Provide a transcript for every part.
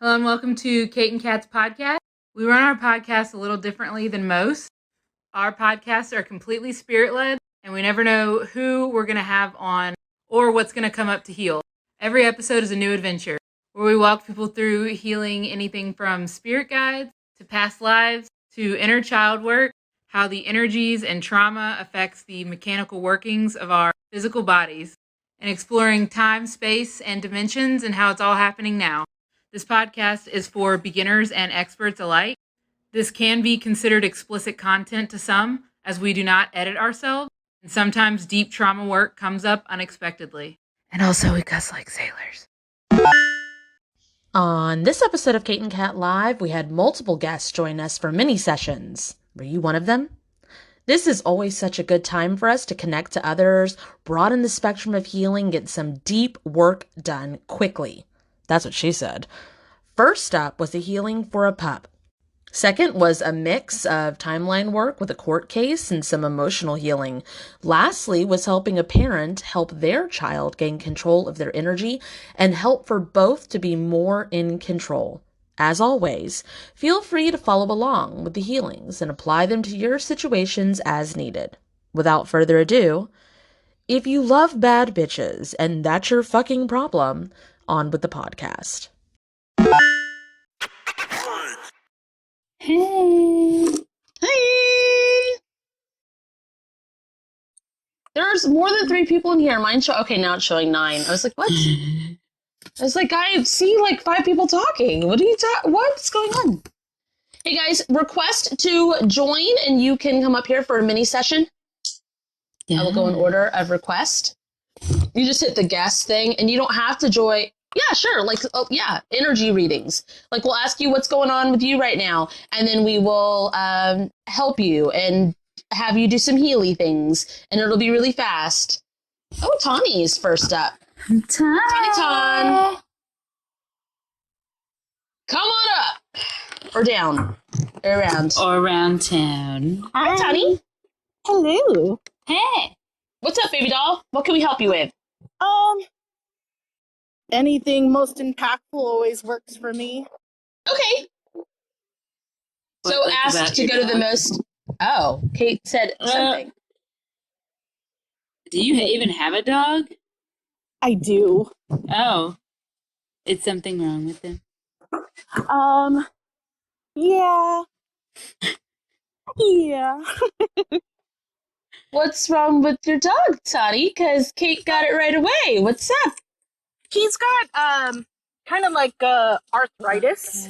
Hello and welcome to Kate and Kat's podcast. We run our podcast a little differently than most. Our podcasts are completely spirit-led, and we never know who we're going to have on or what's going to come up to heal. Every episode is a new adventure where we walk people through healing anything from spirit guides to past lives to inner child work, how the energies and trauma affects the mechanical workings of our physical bodies, and exploring time, space, and dimensions and how it's all happening now. This podcast is for beginners and experts alike. This can be considered explicit content to some, as we do not edit ourselves, and sometimes deep trauma work comes up unexpectedly. And also, we cuss like sailors. On this episode of Kate and Kat Live, we had multiple guests join us for mini sessions. Were you one of them? This is always such a good time for us to connect to others, broaden the spectrum of healing, get some deep work done quickly. That's what she said. First up was a healing for a pup. Second was a mix of timeline work with a court case and some emotional healing. Lastly was helping a parent help their child gain control of their energy and help for both to be more in control. As always, feel free to follow along with the healings and apply them to your situations as needed. Without further ado, if you love bad bitches and that's your fucking problem, on with the podcast. Hey. Hey! There's more than 3 people in here. Okay, now it's showing 9. I was like, what? I was like, I see like 5 people talking. What's going on? Hey guys, request to join and you can come up here for a mini session. Yeah. I will go in order of request. You just hit the guest thing and you don't have to join. Yeah, sure. Energy readings. Like we'll ask you what's going on with you right now, and then we will help you and have you do some healy things, and it'll be really fast. Oh, Tawny's first up. Tawny. Come on up. Or down. Or around. Or around town. Hi, Tawny. Hello. Hey. What's up, baby doll? What can we help you with? Anything most impactful always works for me. Okay. So ask to go to the most... Oh, Kate said something. Do you even have a dog? I do. Oh. Is something wrong with him? Yeah. Yeah. What's wrong with your dog, Toddy? Because Kate got it right away. What's up? He's got, kind of like, arthritis.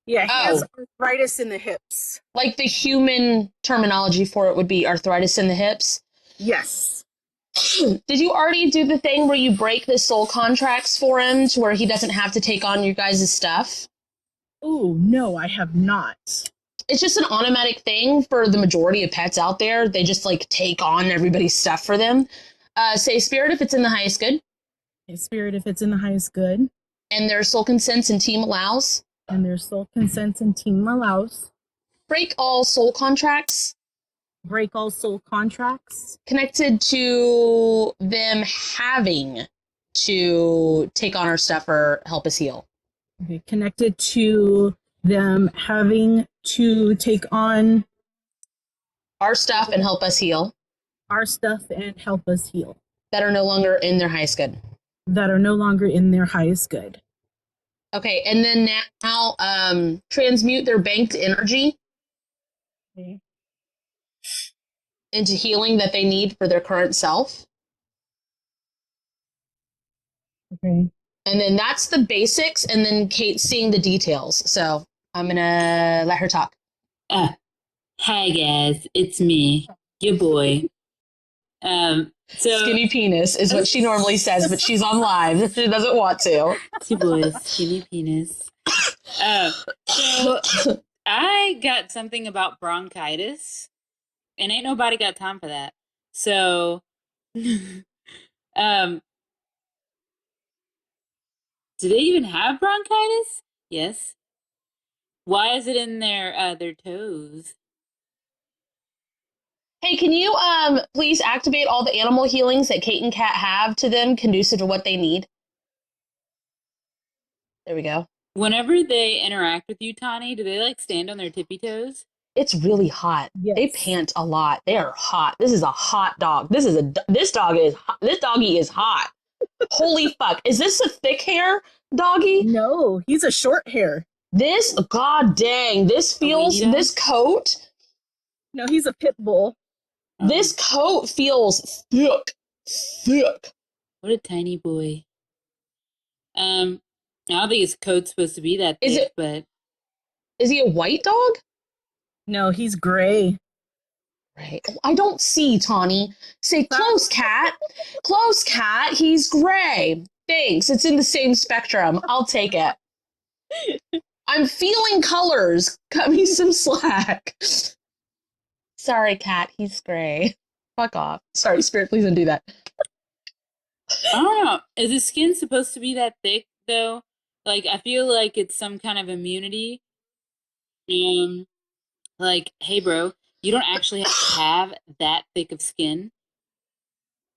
Yeah, he has arthritis in the hips. Like the human terminology for it would be arthritis in the hips? Yes. Did you already do the thing where you break the soul contracts for him to where he doesn't have to take on your guys' stuff? Oh, no, I have not. It's just an automatic thing for the majority of pets out there. They just like take on everybody's stuff for them. Say spirit if it's in the highest good. Okay, spirit if it's in the highest good. And their soul consents and team allows. And their soul consents and team allows. Break all soul contracts. Break all soul contracts. Connected to them having to take on our stuff or help us heal. Okay, connected to them having to take on our stuff and help us heal. Our stuff and help us heal. That are no longer in their highest good. That are no longer in their highest good. Okay, and then now transmute their banked energy into healing that they need for their current self. Okay. And then that's the basics, and then Kate's seeing the details. So I'm going to let her talk. Hi, guys. It's me, your boy. Skinny penis is what she normally says, but she's on live. She doesn't want to. It's your boy, skinny penis. So I got something about bronchitis, and ain't nobody got time for that. So, do they even have bronchitis? Yes. Why is it in their toes? Hey, can you please activate all the animal healings that Kate and Kat have to them, conducive to what they need? There we go. Whenever they interact with you, Tani, do they like stand on their tippy toes? It's really hot. Yes. They pant a lot. They are hot. This is a hot dog. This doggy is hot. Holy fuck. Is this a thick hair doggy? No, he's a short hair. This, god dang, this coat. No, he's a pit bull. This coat feels thick. What a tiny boy. I don't think his coat's supposed to be that thick, but is he a white dog? No, he's gray. Right. Oh, I don't see, Tawny. Say close, cat. Close, cat. He's gray. Thanks. It's in the same spectrum. I'll take it. I'm feeling colors. Cut me some slack. Sorry, cat. He's gray. Fuck off. Sorry, Spirit. Please don't do that. I don't know. Is his skin supposed to be that thick, though? Like, I feel like it's some kind of immunity. Like, hey, bro, you don't actually have to have that thick of skin.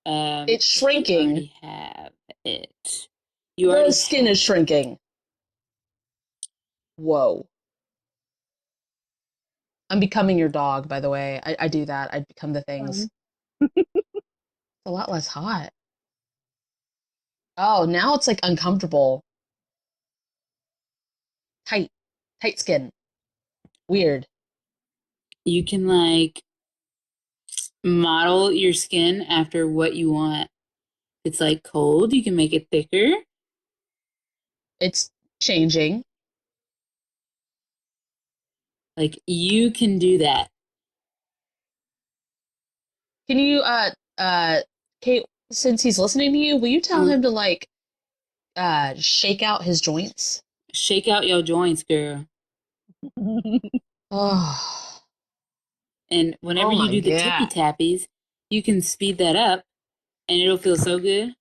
It's shrinking. You already have it. The skin is shrinking. Whoa. I'm becoming your dog, by the way. I do that. I become the things. It's a lot less hot. Oh, now it's like uncomfortable. Tight skin. Weird. You can like model your skin after what you want. It's like cold, you can make it thicker. It's changing. Like you can do that. Can you Kate, since he's listening to you, will you tell him to like shake out his joints? Shake out your joints, girl. Oh. And whenever you do the tippy tappies, you can speed that up and it'll feel so good.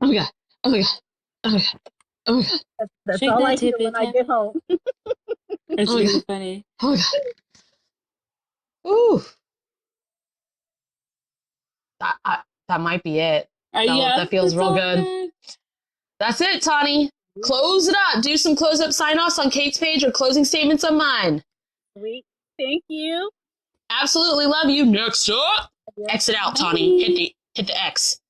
Oh my god. Oh my god. Oh my god. Oh my god. That's all I hear when I get home. It's really funny. Oh my god. Ooh. That might be it. That feels real good. That's it, Tawny. Close it up. Do some close up sign offs on Kate's page or closing statements on mine. Sweet. Thank you. Absolutely love you. Next up. Exit out, Tawny. Hit the X.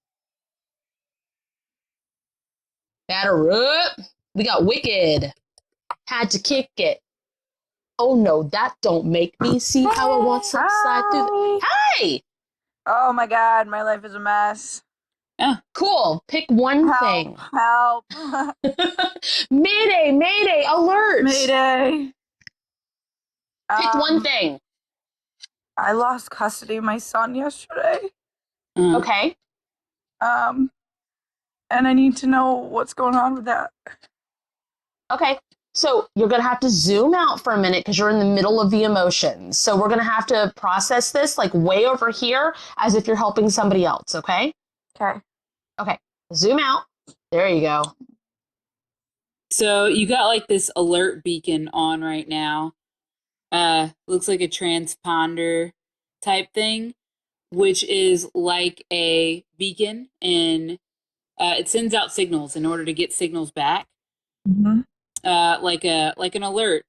Batter up. We got Wicked. Had to kick it. Oh no, that don't make me see how I want some slide through the... Hey! Oh my god, my life is a mess. Oh. Cool. Pick one thing. Help. Mayday, alert. Mayday. Pick one thing. I lost custody of my son yesterday. Okay. And I need to know what's going on with that. Okay. So you're going to have to zoom out for a minute because you're in the middle of the emotions. So we're going to have to process this like way over here as if you're helping somebody else, okay? Okay. Zoom out. There you go. So you got like this alert beacon on right now. Looks like a transponder type thing, which is like a beacon, and it sends out signals in order to get signals back. Mm-hmm. Like an alert.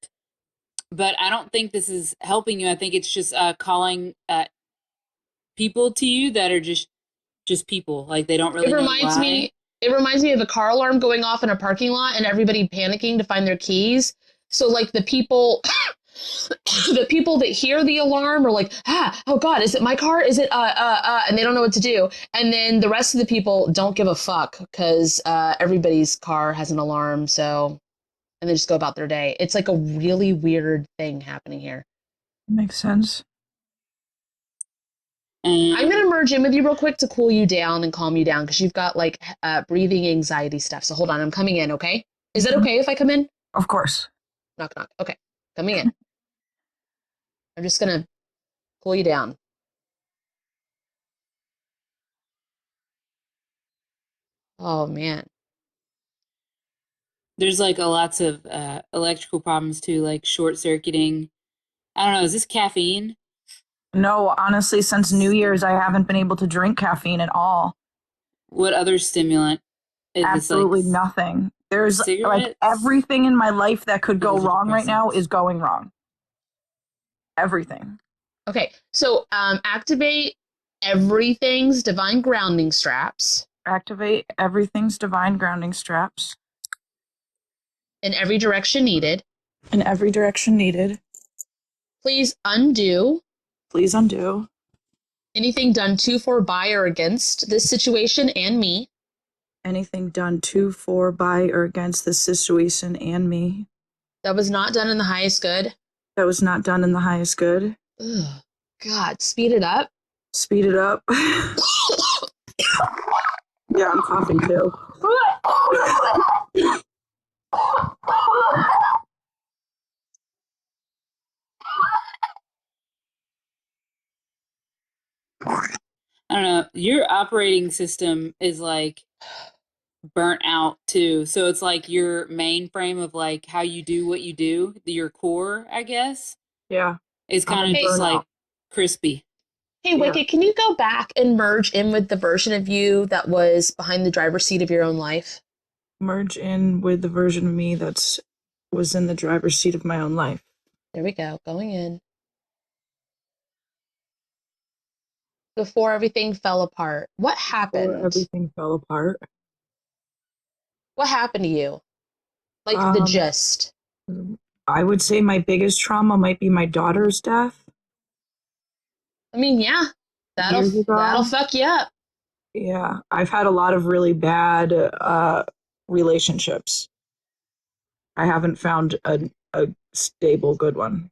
But I don't think this is helping you. I think it's just calling people to you that are just people. Like they don't really know why. It reminds me of a car alarm going off in a parking lot and everybody panicking to find their keys. So like the people that hear the alarm are like, oh God, is it my car? Is it, and they don't know what to do. And then the rest of the people don't give a fuck because everybody's car has an alarm. So, and they just go about their day. It's like a really weird thing happening here. Makes sense. I'm going to merge in with you real quick to cool you down and calm you down because you've got like breathing anxiety stuff. So hold on, I'm coming in, okay? Is that okay if I come in? Of course. Knock, knock. Okay, coming in. I'm just going to cool you down. Oh, man. There's like lots of electrical problems too, like short circuiting. I don't know. Is this caffeine? No, honestly, since New Year's, I haven't been able to drink caffeine at all. What other stimulant? If it's like Absolutely nothing. There's like cigarettes, everything in my life that could go those are wrong right now depressants. is going wrong. Everything. Okay, so activate everything's divine grounding straps Activate everything's divine grounding straps in every direction needed. in every direction needed. Please undo Please undo anything done to, for, by, or against this situation and me. anything done to, for, by, or against this situation and me That was not done in the highest good. that was not done in the highest good. Ugh, God, speed it up. Speed it up. Yeah, I'm coughing too. I don't know. Your operating system is like burnt out too. So it's like your mainframe of like how you do what you do, your core, I guess, Yeah. is I'm kind of in just burnout. like crispy. Hey, Yeah. Wicked, can you go back and merge in with the version of you that was behind the driver's seat of your own life? Merge in with the version of me that's was in the driver's seat of my own life. There we go, going in. Before everything fell apart, what Before happened? everything fell apart. What happened to you? Like the gist. I would say my biggest trauma might be my daughter's death. I mean, yeah, Years ago. that'll fuck you up. Yeah, I've had a lot of really bad relationships. I haven't found a stable, good one.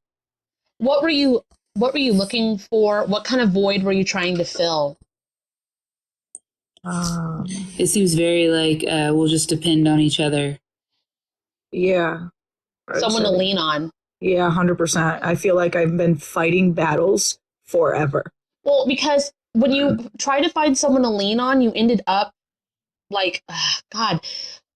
What were you looking for? What kind of void were you trying to fill? It seems very like we'll just depend on each other. Yeah. Someone to lean on. Yeah, 100%. I feel like I've been fighting battles forever. Well, because when you try to find someone to lean on, you ended up like, God,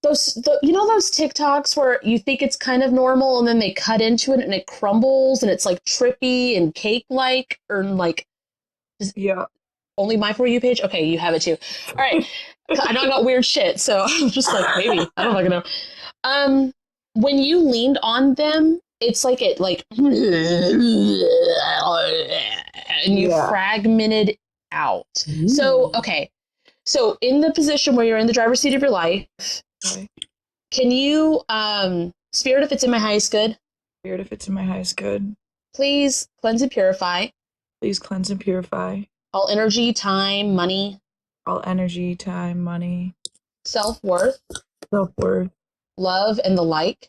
those TikToks where you think it's kind of normal and then they cut into it and it crumbles and it's like trippy and cake-like, or like, Yeah. only my For You page? Okay, you have it too. All right. I know I got weird shit, so I'm just like, maybe. I don't fucking know. When you leaned on them, it's like it like and you fragmented out. Ooh. So, okay. So in the position where you're in the driver's seat of your life, Okay. can you Spirit, if it's in my highest good, Spirit, if it's in my highest good, please cleanse and purify please cleanse and purify all energy, time, money, all energy, time, money, self-worth, self-worth, love, and the like.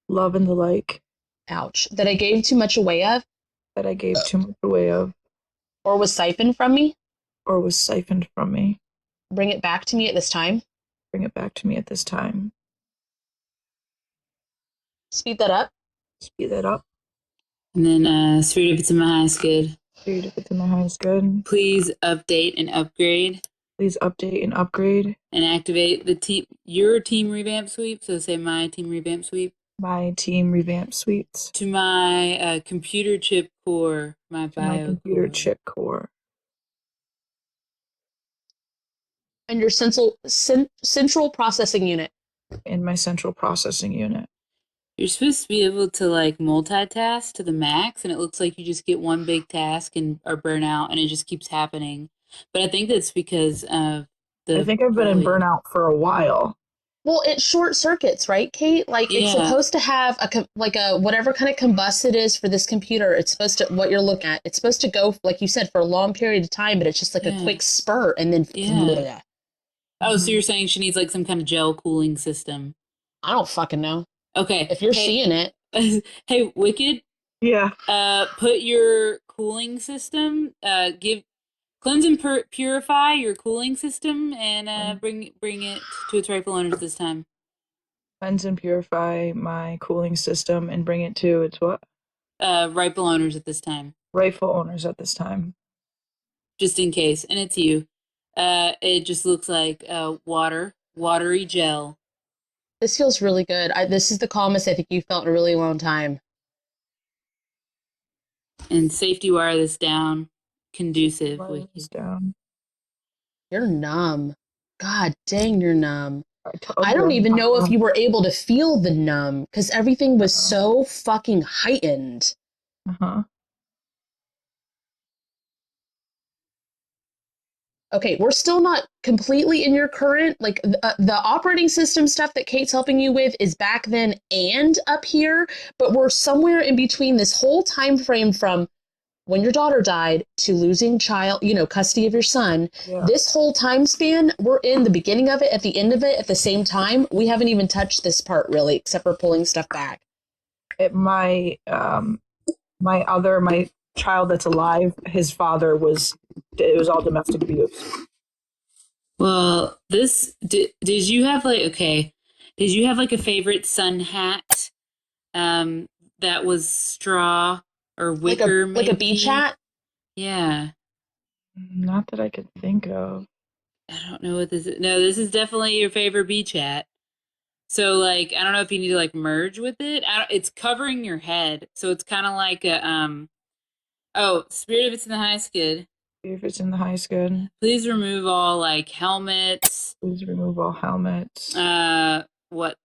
love, and the like Ouch. That I gave too much away of, that I gave too much away of or was siphoned from me. or was siphoned from me. Bring it back to me at this time. Bring it back to me at this time. Speed that up. Speed that up. And then Spirit, if it's in my highest good, Spirit, if it's in my highest good, please update and upgrade please update and upgrade and activate your team revamp sweep. So say my team revamp sweep my team revamp suites to my computer chip core, my to my bio computer core. chip core And your central processing unit. in my central processing unit. You're supposed to be able to like multitask to the max, and it looks like you just get one big task and are burnt out, and it just keeps happening. But I think that's because of the. I think I've been in void. burnout for a while. Well, it short circuits, right, Kate? Like it's Yeah. supposed to have a whatever kind of combust it is for this computer. It's supposed to, what you're looking at, it's supposed to go, like you said, for a long period of time, but it's just like a quick spurt and then. Yeah. Oh, so you're saying she needs like some kind of gel cooling system? I don't fucking know. Okay. If you're seeing it. Hey, Wicked. Yeah. Put your cooling system. Cleanse and purify your cooling system, and bring it to its rightful owners this time. Cleanse and purify my cooling system and bring it to its what? Rightful owners at this time. Rightful owners at this time. Just in case, and it's you. It just looks like watery gel. This feels really good. This is the calmest I think you felt in a really long time. And safety wire this down. Conducive. Down. You're numb. God dang, you're numb. I don't even know if you were able to feel the numb because everything was so fucking heightened. Uh-huh. Okay, we're still not completely in your current, like, the operating system stuff that Kate's helping you with is back then and up here, but we're somewhere in between this whole time frame from when your daughter died to losing custody of your son. Yeah. This whole time span, we're in the beginning of it, at the end of it, at the same time. We haven't even touched this part, really, except for pulling stuff back. My child that's alive, his father it was all domestic abuse. Well, did you have a favorite sun hat that was straw or wicker, like a beach hat? Yeah. Not that I could think of. I don't know what this is. No, this is definitely your favorite beach hat. So, like, I don't know if you need to, like, merge with it. It's covering your head. So it's kind of like a, Spirit of It's in the Highest Good. If it's in the highest good. Please remove all, like, helmets. Please remove all helmets. What?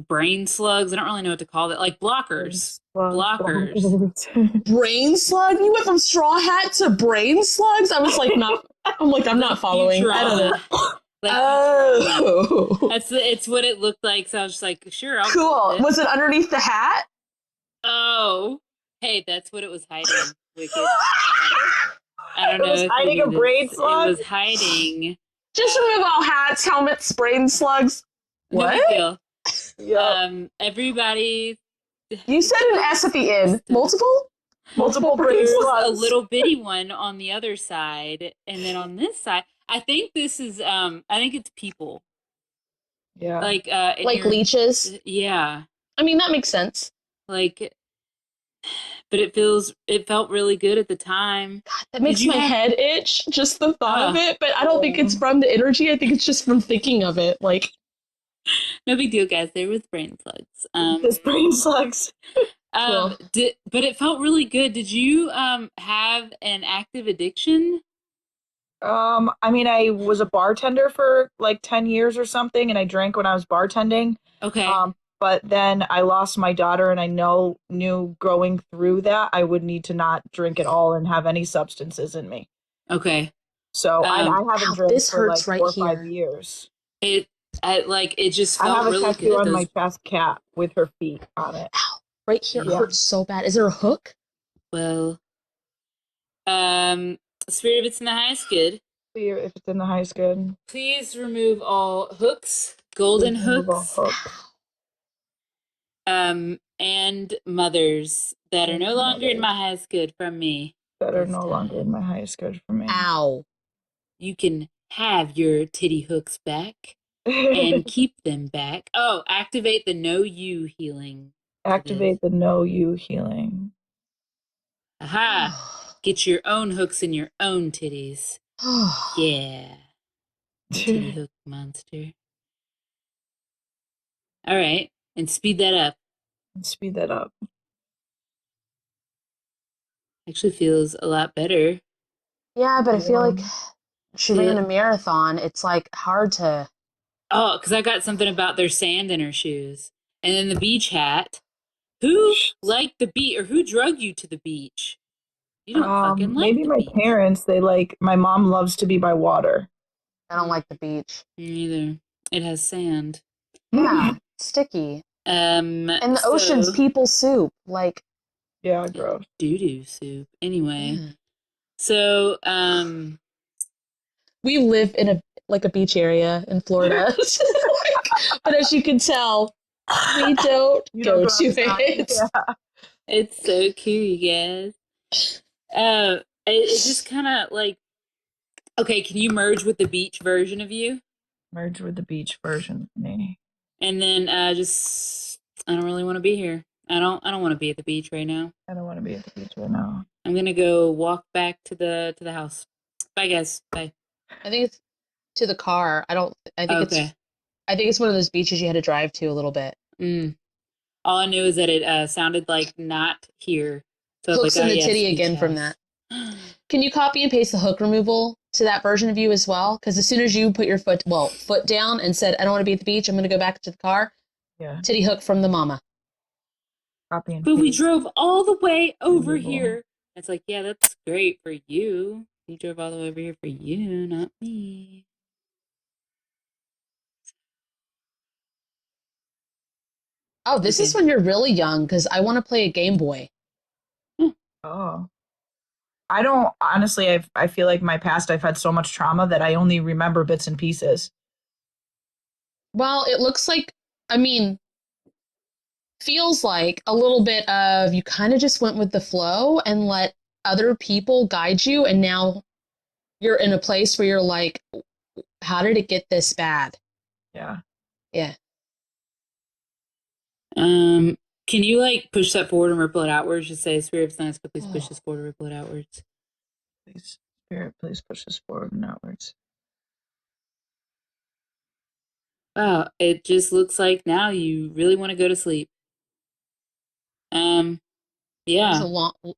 Brain slugs? I don't really know what to call it. Like, blockers. Blockers. Brain slug? You went from straw hat to brain slugs? I was like, I'm not following. I don't know. Like, it's what it looked like. So I was just like, sure. Cool. Was it underneath the hat? Oh, hey, that's what it was hiding. Wicked. I don't know. It was hiding a brain slug. It was hiding. Just remove all hats, helmets, brain slugs. What? No big deal. Yep. Everybody. You said an S at the end. Multiple brain slugs. A little bitty one on the other side, and then on this side, I think this is. I think it's people. Yeah. Like leeches. Yeah. I mean, that makes sense. Like, but it felt really good at the time. God, that makes my head itch, just the thought of it, but I don't think it's from the energy. I think it's just from thinking of it. Like, no big deal, guys. They're with brain slugs. This brain slugs. Cool. But it felt really good. Did you have an active addiction? I mean, I was a bartender for like 10 years or something, and I drank when I was bartending. Okay. But then I lost my daughter, and I knew going through that, I would need to not drink at all and have any substances in me. Okay. So I haven't drank for like 4 or 5 years. It just felt really good. I have a tattoo on my chest, cat with her feet on it. Ow. Right here hurts so bad. Is there a hook? Well, Spirit of It's in the Highest Good. If it's in the highest good. Please remove all hooks, golden hooks. And mothers that are no longer in my highest good from me. That are no longer in my highest good from me. Ow. You can have your titty hooks back and keep them back. Oh, activate the Know You healing. Activate the Know You healing. Aha. Get your own hooks in your own titties. Yeah. Titty hook monster. All right. And speed that up. Actually feels a lot better. Yeah, but I feel like she ran a marathon. It's like hard to. Oh, because I got something about there's sand in her shoes. And then the beach hat. Who liked the beach, or who drug you to the beach? You don't fucking like maybe the my beach. parents. My mom loves to be by water. I don't like the beach. Me neither. It has sand. Yeah, sticky. And the ocean's people soup. Like. Yeah, gross. Doo-doo soup. Anyway. So, we live in a beach area in Florida. But as you can tell, we don't go to it. Yeah. It's so cute, you guys. It just kind of like, okay, can you merge with the beach version of you? Merge with the beach version of me. And then I don't really want to be here. I don't want to be at the beach right now. I don't want to be at the beach right now. I'm gonna go walk back to the house. Bye, guys. Bye. I think it's to the car. I think it's one of those beaches you had to drive to a little bit. All I knew is that it sounded like not here. So Hooks like, in the titty again from that. Can you copy and paste the hook removal to that version of you as well? Because as soon as you put your foot down and said, I don't want to be at the beach, I'm going to go back to the car, Yeah. titty hook from the mama. Copy and But we paste. drove all the way over Removal. here. It's like, yeah, that's great for you. You drove all the way over here for you, not me. Oh, this is when you're really young because I want to play a Game Boy. Oh. I don't, honestly, I feel like my past, I've had so much trauma that I only remember bits and pieces. Well, it looks like, I mean, feels like a little bit of you kind of just went with the flow and let other people guide you. And now you're in a place where you're like, how did it get this bad? Yeah. Yeah. Can you like push that forward and ripple it outwards? Just say, Spirit of Science, please push this forward and ripple it outwards. Please, Spirit, please push this forward and outwards. Wow, it just looks like now you really want to go to sleep. Yeah.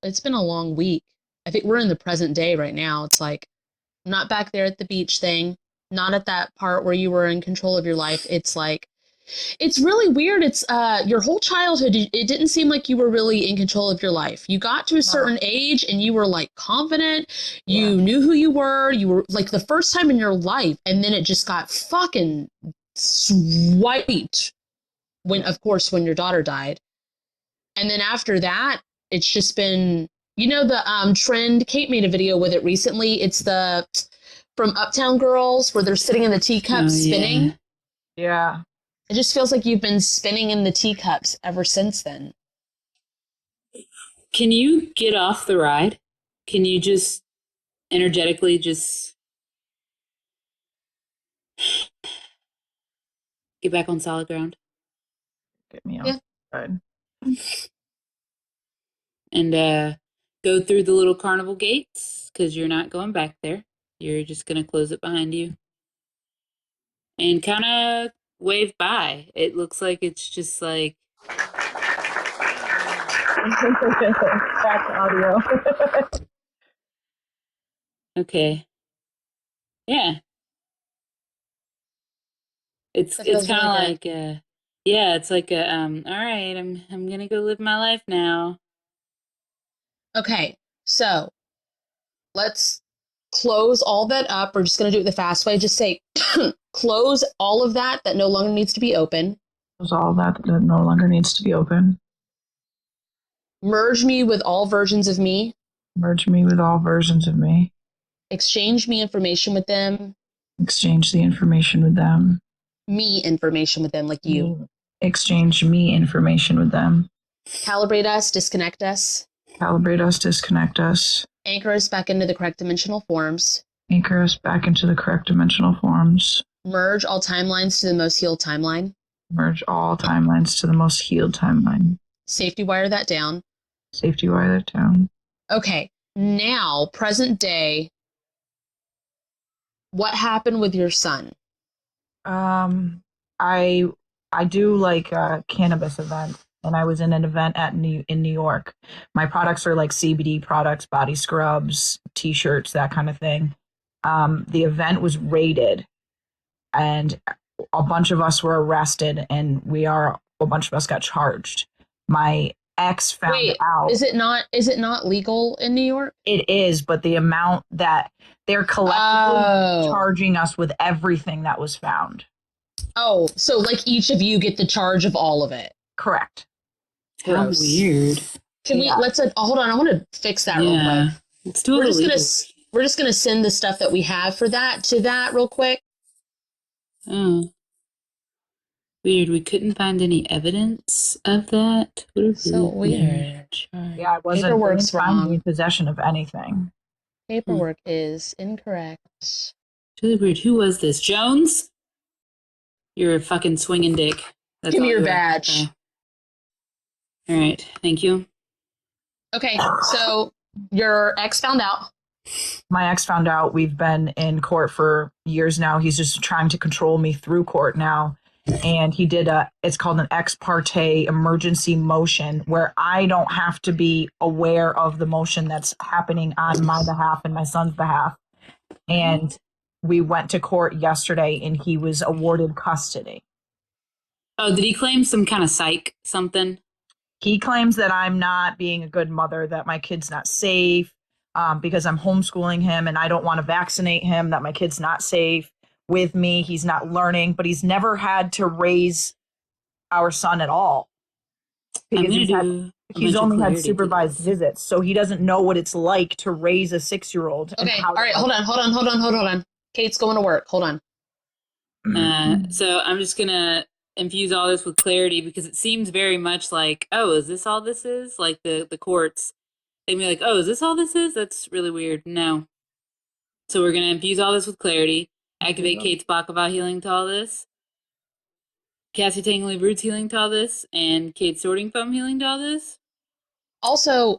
It's been a long week. I think we're in the present day right now. It's like, not back there at the beach thing, not at that part where you were in control of your life. It's like, it's really weird. It's your whole childhood, it didn't seem like you were really in control of your life. You got to a certain age and you were like confident. You knew who you were. You were like the first time in your life. And then it just got fucking swiped when, of course, when your daughter died. And then after that, it's just been, you know, the trend. Kate made a video with it recently. It's the from Uptown Girls where they're sitting in the teacups spinning. Yeah. It just feels like you've been spinning in the teacups ever since then. Can you get off the ride? Can you just energetically just get back on solid ground? Get me off the ride. And go through the little carnival gates, because you're not going back there. You're just going to close it behind you. And kind of wave by. It looks like it's just like... Back audio. Okay. Yeah. It's kind of really like yeah, it's like a all right, I'm going to go live my life now. Okay, so let's close all that up. We're just going to do it the fast way. Just say, close all of that no longer needs to be open. Close all that no longer needs to be open. Merge me with all versions of me. Merge me with all versions of me. Exchange me information with them. Exchange the information with them. Me information with them, like you. Exchange me information with them. Calibrate us, disconnect us. Calibrate us, disconnect us. Anchor us back into the correct dimensional forms. Anchor us back into the correct dimensional forms. Merge all timelines to the most healed timeline. Merge all timelines to the most healed timeline. Safety wire that down. Safety wire that down. Okay, now, present day, what happened with your son? I do like cannabis events, and I was in an event in New York. My products are like CBD products, body scrubs, t-shirts, that kind of thing. The event was raided, and a bunch of us were arrested, and a bunch of us got charged. My ex found out. Is it not legal in New York? It is, but the amount that they're collectively charging us with everything that was found. Oh, so like each of you get the charge of all of it. Correct. How weird. Can we hold on, I want to fix that real quick. Let's do it. We're just gonna send the stuff that we have for that to that real quick. Oh. Weird. We couldn't find any evidence of that. So weird. Yeah, I wasn't Paperwork's wrong. in possession of anything. Paperwork is incorrect. It's really weird. Who was this? Jones? You're a fucking swinging dick. That's Give me your badge. All right. Thank you. Okay, so your ex found out. My ex found out. We've been in court for years now. He's just trying to control me through court now. and he did it's called an ex parte emergency motion, where I don't have to be aware of the motion that's happening on my behalf and my son's behalf. And we went to court yesterday, and he was awarded custody. Oh, did he claim some kind of psych something? He claims that I'm not being a good mother, that my kid's not safe, because I'm homeschooling him and I don't want to vaccinate him, that my kid's not safe with me. He's not learning, but he's never had to raise our son at all. Because he's only had supervised visits, so he doesn't know what it's like to raise a 6-year-old. Okay, all right, hold on. Kate's going to work. Hold on. So I'm just going to infuse all this with clarity, because it seems very much like, oh, is this all this is? Like the courts, they'd be like, oh, is this all this is? That's really weird. No. So we're going to infuse all this with clarity, activate Kate's Baklava healing to all this, Cassie Tangley Roots healing to all this, and Kate's Sorting Foam healing to all this. Also,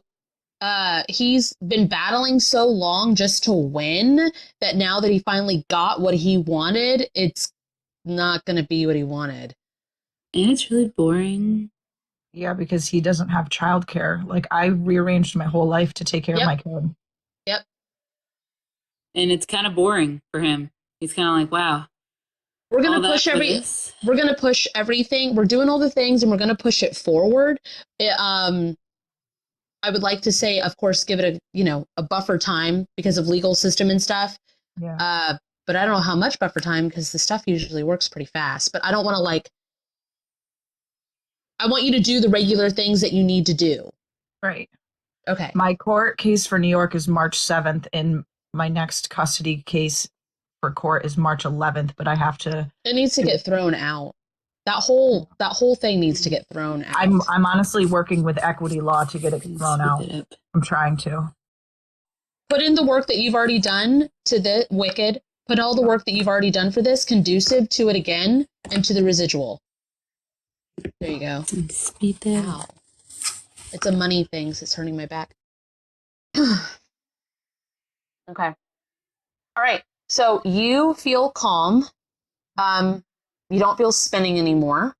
he's been battling so long just to win that now that he finally got what he wanted, it's not going to be what he wanted. And it's really boring. Yeah, because he doesn't have childcare. Like, I rearranged my whole life to take care of my kid. Yep. And it's kind of boring for him. He's kind of like, wow. We're going to push everything. We're doing all the things, and we're going to push it forward. I would like to say, of course, give it a buffer time because of legal system and stuff. Yeah. But I don't know how much buffer time, because the stuff usually works pretty fast. But I don't want to I want you to do the regular things that you need to do. Right. Okay. My court case for New York is March 7th, and my next custody case for court is March 11th, but I have to... It needs to get thrown out. That whole thing needs to get thrown out. I'm honestly working with equity law to get it thrown out. I'm trying to. Put in the work that you've already done to the Wicked. Put all the work that you've already done for this, conducive to it again, and to the residual. There you go. Speed that. Ow. It's a money thing, so it's hurting my back. Okay. All right. So you feel calm. You don't feel spinning anymore.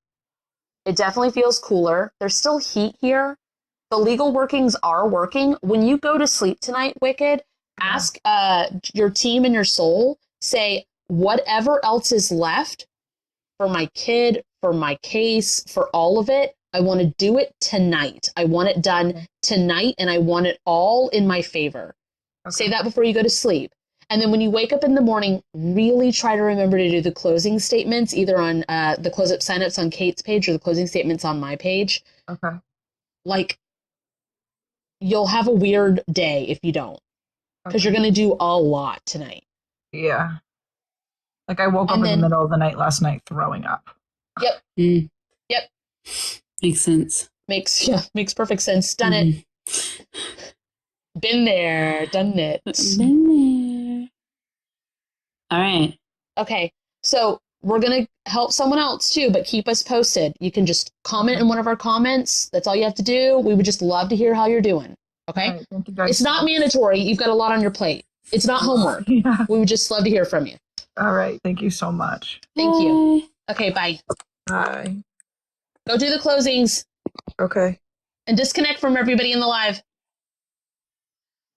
It definitely feels cooler. There's still heat here. The legal workings are working. When you go to sleep tonight, Wicked, ask your team and your soul, say, whatever else is left for my kid, for my case, for all of it, I want to do it tonight. I want it done tonight, and I want it all in my favor. Okay. Say that before you go to sleep. And then when you wake up in the morning, really try to remember to do the closing statements, either on the close-up signups on Kate's page or the closing statements on my page. Okay. You'll have a weird day if you don't, because you're going to do a lot tonight. Yeah. I woke up in the middle of the night last night throwing up. Yep. Yep. Makes sense. Makes perfect sense. Done it. Been there, done it. Been there. All right. Okay. So we're going to help someone else too, but keep us posted. You can just comment in one of our comments. That's all you have to do. We would just love to hear how you're doing. Okay. Right, thank you guys. It's not mandatory. You've got a lot on your plate. It's not homework. Yeah. We would just love to hear from you. All right. Thank you so much. Thank you. Okay. Bye. Bye. Go do the closings. Okay. And disconnect from everybody in the live.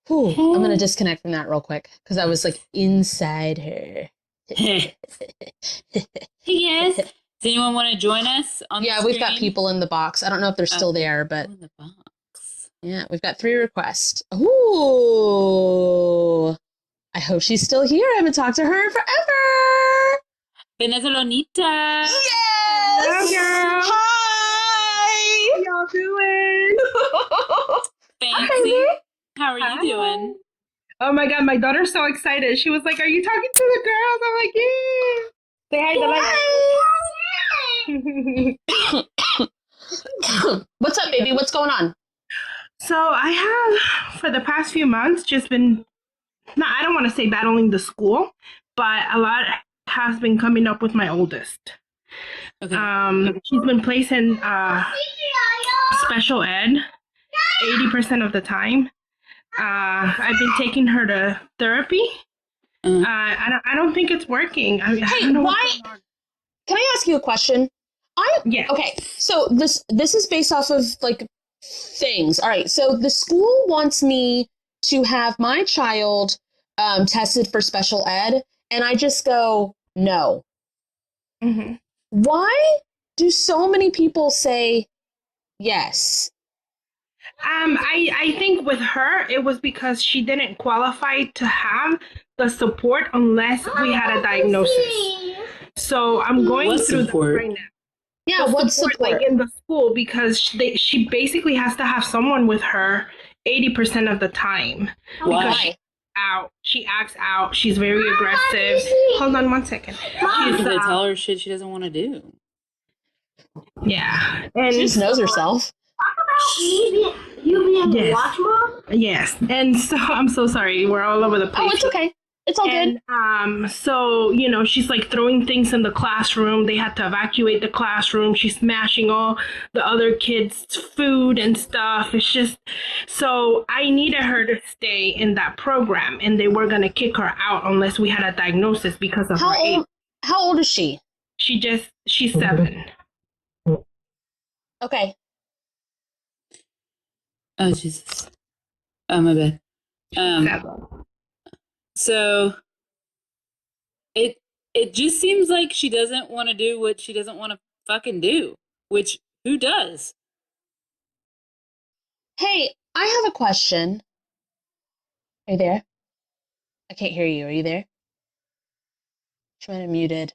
Whew, I'm going to disconnect from that real quick because I was inside her. Hey guys. Does anyone want to join us on the we've got people in the box. I don't know if they're still there, but in the box. Yeah, we've got 3 requests. Ooh. I hope she's still here. I haven't talked to her in forever. Venezolonita. Yes. Hello, girl. Hi. How y'all doing? Fancy. How are you doing? Oh my God, my daughter's so excited. She was like, "Are you talking to the girls?" I'm like, "Yeah." Say hi, What's up, baby? What's going on? So I have, for the past few months, just been, I don't want to say battling the school, but a lot has been coming up with my oldest. Okay. She's been placed in special ed 80% of the time. I've been taking her to therapy. I don't think it's working. I don't know why? Can I ask you a question? Yes. Okay, so this is based off of like things. All right, so the school wants me to have my child tested for special ed, and I just go no. Mm-hmm. Why do so many people say yes? I think with her, it was because she didn't qualify to have the support unless we had a diagnosis. So I'm going What through that support? right now. Yeah, The what support? like in the school, because she basically has to have someone with her 80% of the time. Why? Because she acts out. She's very aggressive. Hold on one second. Because they tell her shit she doesn't want to do. Yeah, and She just knows herself. You being Yes. watch mom? Yes, and so I'm so sorry. We're all over the place. Oh, it's okay. It's all good. And so, you know, she's like throwing things in the classroom. They had to evacuate the classroom. She's smashing all the other kids' food and stuff. It's just, so I needed her to stay in that program, and they were going to kick her out unless we had a diagnosis because of her age. How old is she? She's 7. Okay. Oh, Jesus. Oh, my bad. 7. So it just seems like she doesn't want to do what she doesn't want to fucking do, which who does? Hey, I have a question. Are you there? I can't hear you. Are you there? She might have muted.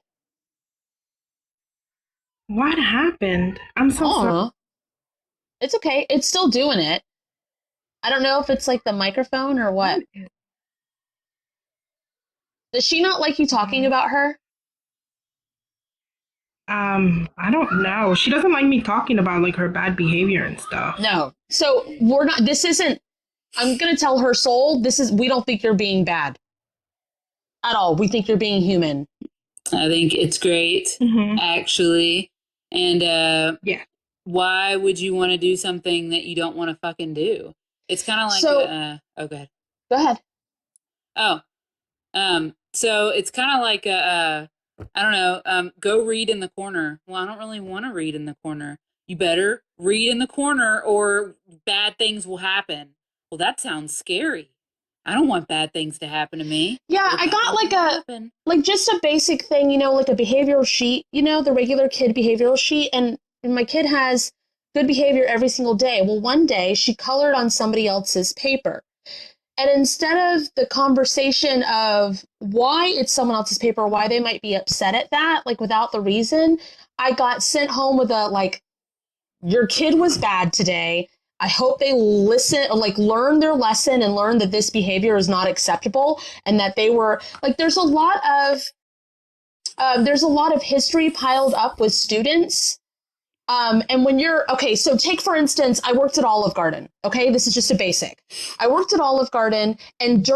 What happened? I'm so sorry. Aw. It's okay. It's still doing it. I don't know if it's like the microphone or what. Does she not like you talking about her? I don't know. She doesn't like me talking about like her bad behavior and stuff. No. So I'm going to tell her soul, we don't think you're being bad at all. We think you're being human. I think it's great, actually. And yeah. Why would you want to do something that you don't want to fucking do? It's kind of like okay. Go ahead. So it's kind of like I don't know, go read in the corner. Well, I don't really want to read in the corner. You better read in the corner or bad things will happen. Well, that sounds scary. I don't want bad things to happen to me. Yeah, I got like just a basic thing, you know, like a behavioral sheet, you know, the regular kid behavioral sheet. And my kid has good behavior every single day. Well, one day she colored on somebody else's paper. And instead of the conversation of why it's someone else's paper, why they might be upset at that, like without the reason, I got sent home with a like, your kid was bad today. I hope they learn their lesson and learn that this behavior is not acceptable, and that they were like, there's a lot of history piled up with students. And when so take for instance, I worked at Olive Garden. Okay, this is just a basic. I worked at Olive Garden, and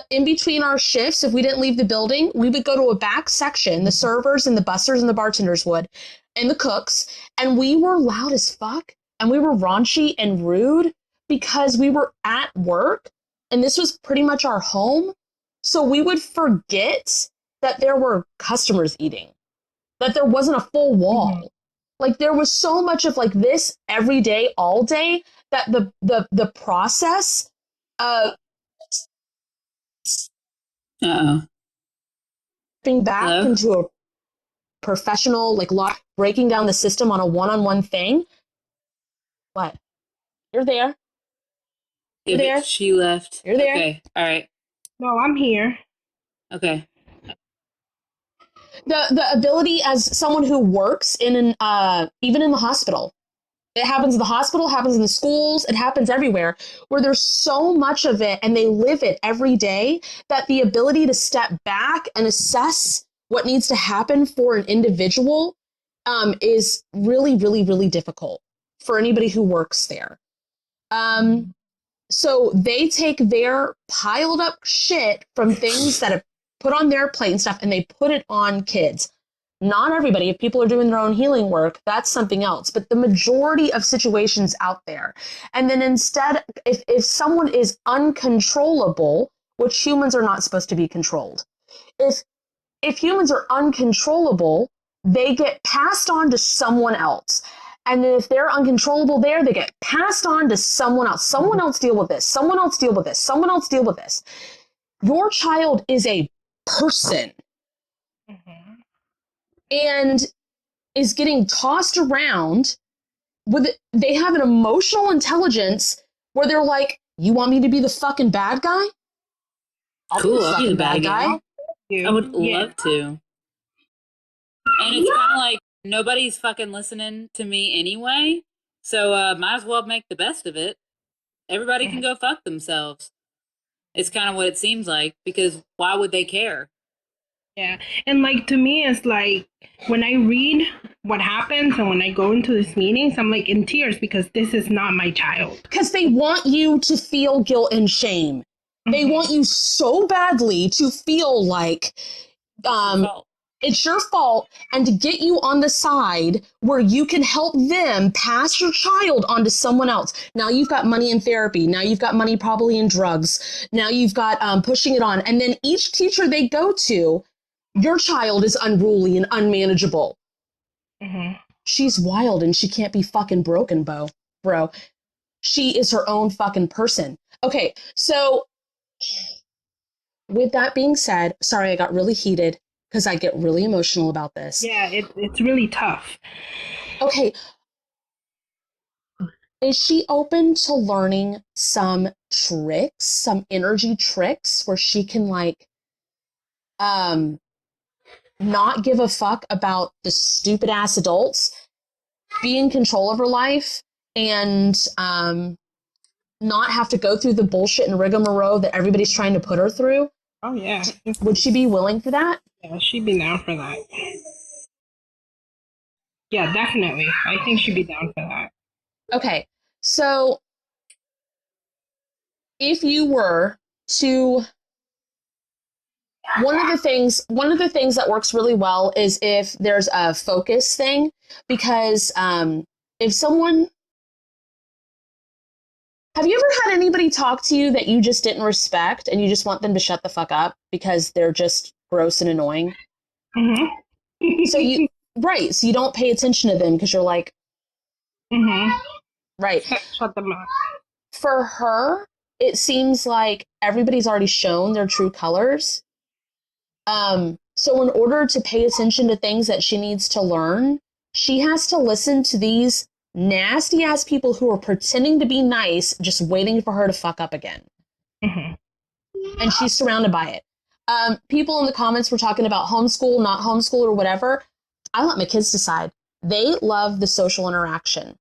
in between our shifts, if we didn't leave the building, we would go to a back section. The servers and the bussers and the bartenders would, and the cooks, and we were loud as fuck, and we were raunchy and rude because we were at work, and this was pretty much our home. So we would forget that there were customers eating, that there wasn't a full wall. Mm-hmm. Like there was so much of like this every day, all day, that the process of being back into a professional, like breaking down the system on a one-on-one thing. What? You're there. You're there. She left. You're there. Okay. All right. No, I'm here. Okay. The ability as someone who works in even in the hospital, it happens in the hospital, happens in the schools, it happens everywhere, where there's so much of it and they live it every day, that the ability to step back and assess what needs to happen for an individual is really, really, really difficult for anybody who works there. So they take their piled up shit from things that have put on their plate and stuff, and they put it on kids. Not everybody. If people are doing their own healing work, that's something else. But the majority of situations out there. And then instead, if someone is uncontrollable, which humans are not supposed to be controlled. If humans are uncontrollable, they get passed on to someone else. And then if they're uncontrollable there, they get passed on to someone else. Someone else deal with this. Someone else deal with this. Someone else deal with this. Your child is a person and is getting tossed around with they have an emotional intelligence where they're like, you want me to be the fucking bad guy? Cool, I'll be the bad guy. I would Yeah. love to. And it's kind of like nobody's fucking listening to me anyway, so might as well make the best of it. Everybody can go fuck themselves. It's kind of what it seems like, because why would they care? Yeah. And like to me, it's like when I read what happens and when I go into these meetings, I'm like in tears because this is not my child. Because they want you to feel guilt and shame. They want you so badly to feel like it's your fault, and to get you on the side where you can help them pass your child onto someone else. Now you've got money in therapy. Now you've got money probably in drugs. Now you've got pushing it on. And then each teacher they go to, your child is unruly and unmanageable. She's wild and she can't be fucking broken, bro. She is her own fucking person. Okay, so with that being said, sorry, I got really heated because I get really emotional about this. Yeah, it's really tough. Okay. Is she open to learning some tricks, some energy tricks where she can like not give a fuck about the stupid ass adults, be in control of her life, and not have to go through the bullshit and rigmarole that everybody's trying to put her through? Oh, yeah. Would she be willing for that? Yeah, she'd be down for that. Yeah, definitely. I think she'd be down for that. Okay, so if you were to, one of the things that works really well is if there's a focus thing, because if someone, have you ever had anybody talk to you that you just didn't respect and you just want them to shut the fuck up because they're just gross and annoying? So you don't pay attention to them because you're like, right. Shut them up. For her, it seems like everybody's already shown their true colors. So in order to pay attention to things that she needs to learn, she has to listen to these nasty ass people who are pretending to be nice, just waiting for her to fuck up again. And she's surrounded by it. People in the comments were talking about homeschool, not homeschool, or whatever. I let my kids decide. They love the social interaction.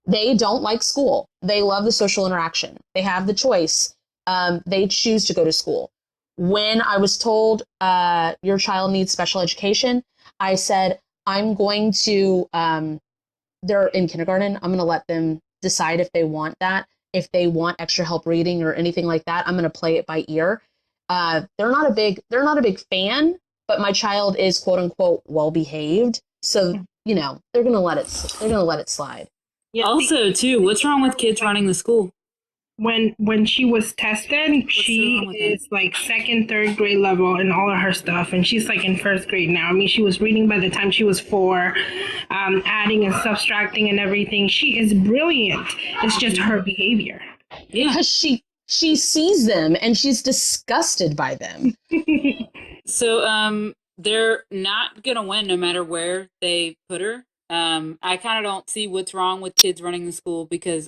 They don't like school. They love the social interaction. They have the choice. They choose to go to school. When I was told your child needs special education, I said, I'm going to, they're in kindergarten. I'm going to let them decide if they want that. If they want extra help reading or anything like that, I'm going to play it by ear. They're not a big fan, but my child is quote unquote well behaved. So, you know, they're going to let it slide. Yeah, also, too, what's wrong with kids running the school? When she was tested, she is like second, third grade level in all of her stuff, and she's like in first grade now. I mean, she was reading by the time she was 4, adding and subtracting and everything. She is brilliant. It's just her behavior. Yeah, because she sees them and she's disgusted by them. So they're not gonna win no matter where they put her. I kind of don't see what's wrong with kids running the school, because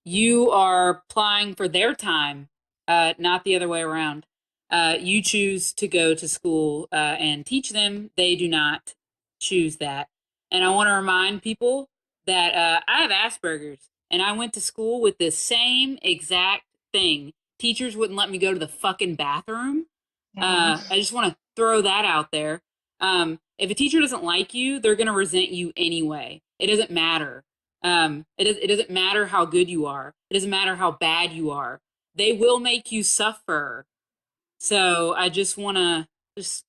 you are applying for their time, not the other way around. You choose to go to school and teach them. They do not choose that. And I want to remind people that I have Asperger's, and I went to school with the same exact thing. Teachers wouldn't let me go to the fucking bathroom. I just want to throw that out there. If a teacher doesn't like you, they're going to resent you anyway. It doesn't matter. It doesn't matter how good you are. It doesn't matter how bad you are. They will make you suffer. So I just want to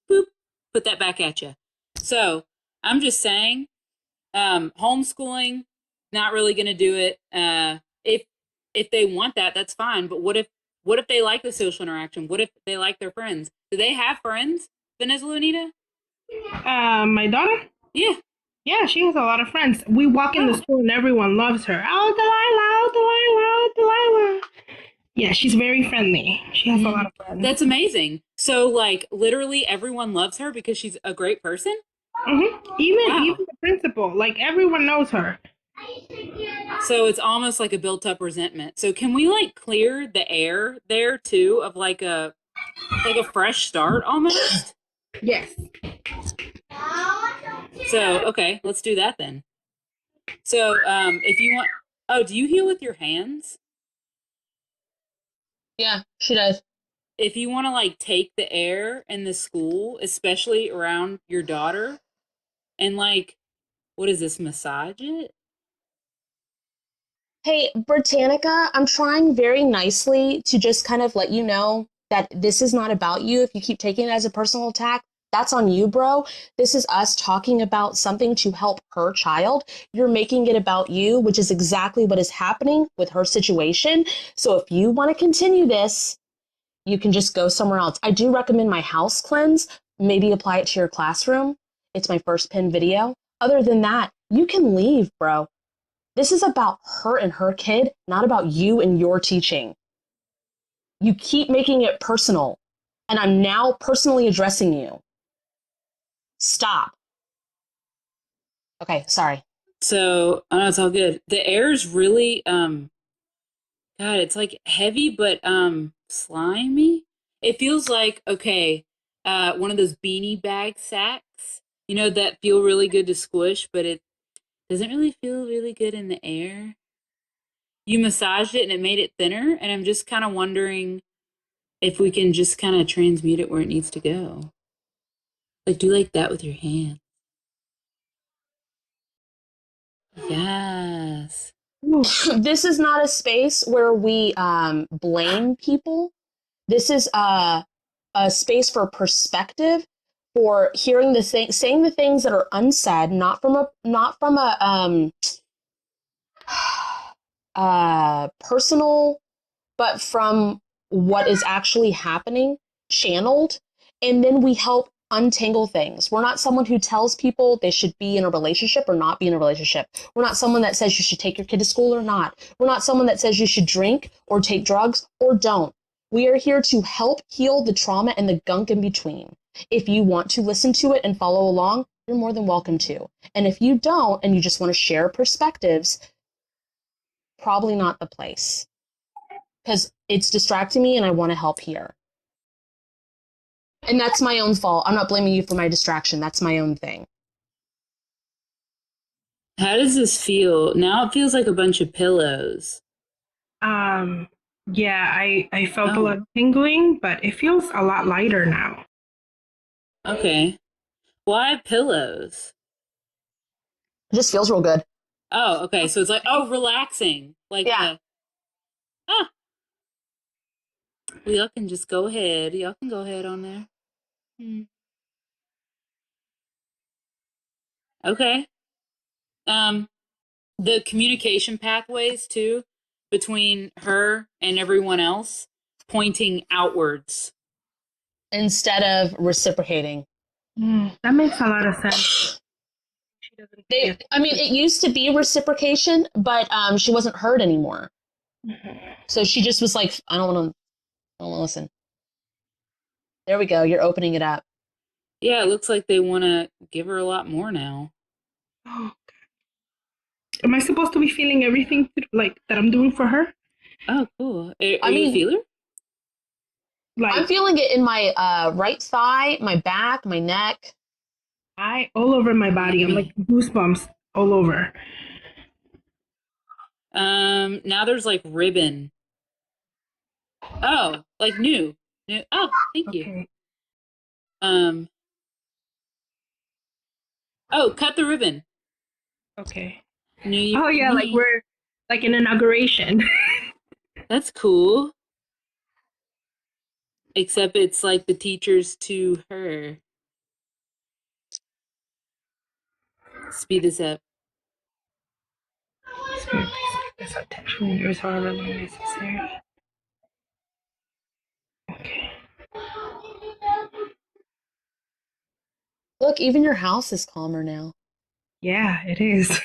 put that back at you. So I'm just saying, homeschooling, not really going to do it. If they want that, that's fine. But what if they like the social interaction? What if they like their friends? Do they have friends, Vanessa Lunita? My daughter? Yeah. Yeah, she has a lot of friends. We walk in the school and everyone loves her. Oh, Delilah, oh, Delilah. Yeah, she's very friendly. She has a lot of friends. That's amazing. So, like, literally everyone loves her because she's a great person? Even the principal, like everyone knows her. So it's almost like a built-up resentment. So can we, like, clear the air there, too, of, like a fresh start almost? Yes. So, okay, let's do that then. So, if you want... Oh, do you heal with your hands? Yeah, she does. If you want to, like, take the air in the school, especially around your daughter, and, like, what is this, massage it? Hey, Britannica, I'm trying very nicely to just kind of let you know that this is not about you. If you keep taking it as a personal attack, that's on you, bro. This is us talking about something to help her child. You're making it about you, which is exactly what is happening with her situation. So if you want to continue this, you can just go somewhere else. I do recommend my house cleanse. Maybe apply it to your classroom. It's my first pin video. Other than that, you can leave, bro. This is about her and her kid, not about you and your teaching. You keep making it personal, and I'm now personally addressing you. Stop. Okay, sorry. So, oh, no, it's all good. The air is really, God, it's like heavy, but, slimy. It feels like, okay, one of those beanie bag sacks, that feel really good to squish, but it doesn't really feel really good in the air. You massaged it and it made it thinner, and I'm just kind of wondering if we can just kind of transmute it where it needs to go. Like, do like that with your hand. Yes. This is not a space where we blame people. This is a space for perspective, for hearing the thing, saying the things that are unsaid, not from a personal, but from what is actually happening, channeled, and then we help untangle things. We're not someone who tells people they should be in a relationship or not be in a relationship. We're not someone that says you should take your kid to school or not. We're not someone that says you should drink or take drugs or don't. We are here to help heal the trauma and the gunk in between. If you want to listen to it and follow along, you're more than welcome to. And if you don't and you just want to share perspectives, probably not the place, because it's distracting me and I want to help here. And that's my own fault. I'm not blaming you for my distraction. That's my own thing. How does this feel? Now it feels like a bunch of pillows. Yeah, I felt a lot of tingling, but it feels a lot lighter now. Okay. Why pillows? It just feels real good. Oh, okay. So it's like, relaxing. Like, Yeah. well, y'all can just go ahead. Y'all can go ahead on there. Okay. The communication pathways too between her and everyone else pointing outwards. Instead of reciprocating. That makes a lot of sense. It used to be reciprocation, but she wasn't heard anymore. So she just was like, I don't want to listen. There we go. You're opening it up. Yeah, it looks like they want to give her a lot more now. Oh, am I supposed to be feeling everything like that I'm doing for her? Oh, cool. Are you a feeler? I'm feeling it in my right thigh, my back, my neck. All over my body. I'm like goosebumps all over. Now there's like ribbon. Oh, like new. Oh, thank you. Oh, cut the ribbon. Okay. New oh yeah, like we're like an inauguration. That's cool. Except it's like the teachers to her. Speed this up. Spirit, please give this attention and yours however long necessary. Okay. Look, even your house is calmer now. Yeah, it is.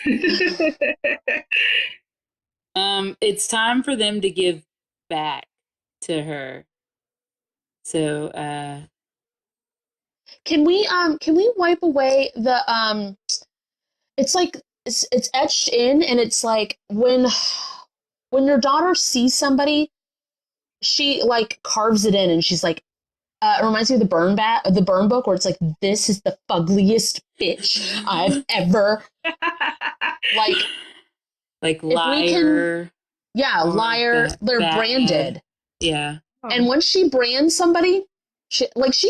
It's time for them to give back to her. So, Can we wipe away the it's like it's etched in, and it's like when your daughter sees somebody, she like carves it in, and she's like, it reminds me of the burn book, where it's like, this is the fuggliest bitch I've ever like. like If we can, liar. yeah, or liar. They're bad. branded, Yeah. and once she brands somebody, it looks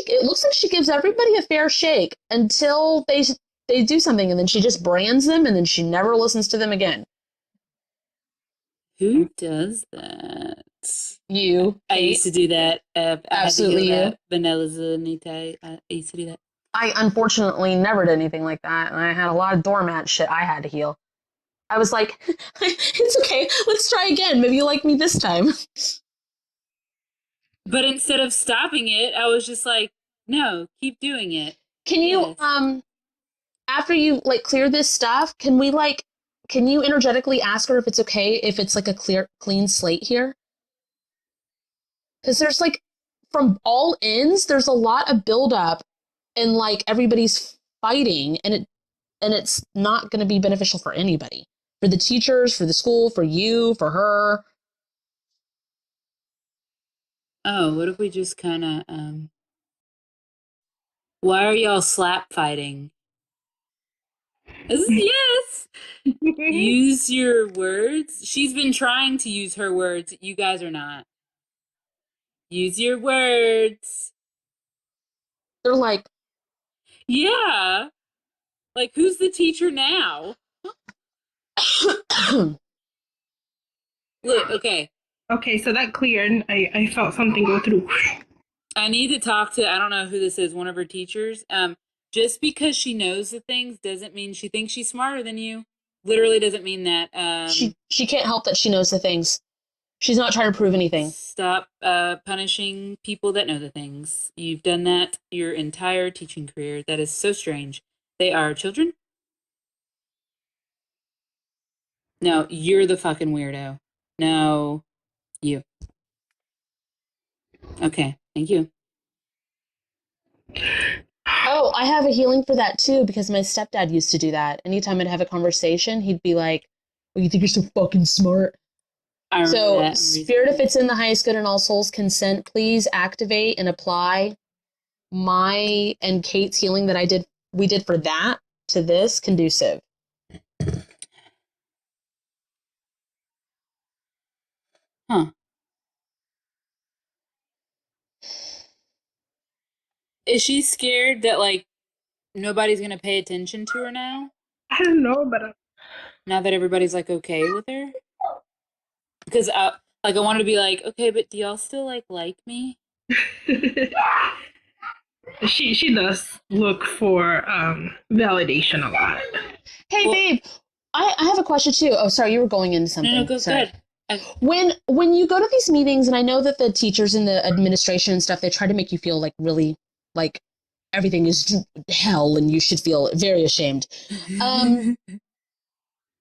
like she gives everybody a fair shake until they do something, and then she just brands them, and then she never listens to them again. Who does that? You, I Kate? used to do that. I Absolutely had to heal you. that. Vanilla Zanita. I used to do that. I unfortunately never did anything like that, and I had a lot of doormat shit I had to heal. I was like, it's okay, let's try again. Maybe you'll like me this time. But instead of stopping it, I was just like, no, keep doing it. Can you, Yes. after you like clear this stuff, can you energetically ask her if it's okay if it's like a clean slate here? Because there's like, from all ends, there's a lot of buildup, and like everybody's fighting, and it's not going to be beneficial for anybody, for the teachers, for the school, for you, for her. Oh, what if we just kind of, why are y'all slap fighting? Yes! Use your words. She's been trying to use her words. You guys are not. Use your words. They're like, Yeah. Like, who's the teacher now? Look, okay. Okay, so that cleared. I felt something go through. I need to talk to, I don't know who this is, one of her teachers. Just because she knows the things doesn't mean she thinks she's smarter than you. Literally doesn't mean that. she can't help that she knows the things. She's not trying to prove anything. Stop punishing people that know the things. You've done that your entire teaching career. That is so strange. They are children? No, you're the fucking weirdo. No, you. Okay, thank you. Oh, I have a healing for that too, because my stepdad used to do that. Anytime I'd have a conversation, he'd be like, "Well, you think you're so fucking smart?" I remember So, that. Spirit, if it's in the highest good and all souls consent, please activate and apply my and Kate's healing that we did for that to this conducive. Huh. Is she scared that, like, nobody's going to pay attention to her now? I don't know, but Now that everybody's, like, okay with her? Because, like, I wanted to be like, okay, but do y'all still, like me? she does look for validation a lot. Hey, well, babe, I have a question too. Oh, sorry, you were going into something. No, go ahead. When you go to these meetings, and I know that the teachers and the administration and stuff, they try to make you feel like really like everything is hell and you should feel very ashamed.